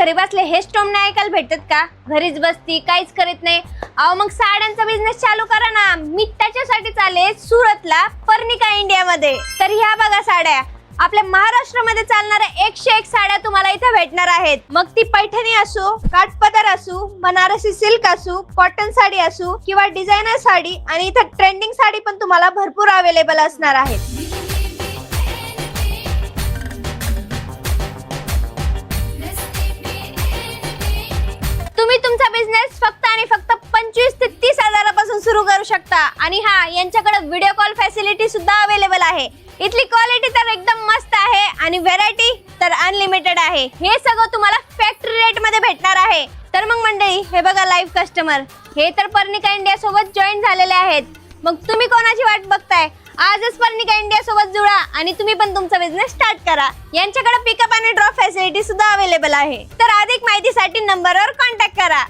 घरी बसले हे स्टॉम नाही ऐकायला भेटत का? घरीच बसती, काहीच करत नाही. अहो मग साड्यांचा बिझनेस चालू करा ना. मी त्याच्यासाठी चालले सुरतला पर्निका इंडियामध्ये. तर ह्या बघा साड्या, आपल्या महाराष्ट्रामध्ये चालणाऱ्या 101 साड्या तुम्हाला इथे भेटणार आहेत. मग ती पैठणी असो, काठपदर असो, बनारसी सिल्क असो, कॉटन साडी असो किंवा डिझायनर साडी, आणि इथे ट्रेंडिंग साडी पण तुम्हाला भरपूर अवेलेबल असणार आहेत. तुम्ही तुमचा बिझनेस फक्त आणि फक्त 25 ते 30 हजारापासून सुरू करू शकता. आणि हा, यांच्याकडे व्हिडिओ कॉल फॅसिलिटी सुद्धा अवेलेबल आहे. इथली क्वालिटी तर एकदम मस्त आहे आणि व्हेरायटी तर अनलिमिटेड आहे. हे सगळं तुम्हाला फॅक्टरी रेट मध्ये भेटणार आहे. तर मग मंडळी, हे बघा लाईव्ह कस्टमर, हे तर पर्निका इंडिया सोबत जॉईन झालेले आहेत. मग तुम्ही कोणाची वाट बघताय? आजच पर्निका इंडिया सोबत जुळा आणि तुम्ही पण तुमचा बिझनेस स्टार्ट करा. यांच्याकडे पिकअप आणि ड्रॉप फॅसिलिटी सुद्धा अवेलेबल आहे. तर अधिक माहितीसाठी नंबरवर कॉन्टॅक्ट करा.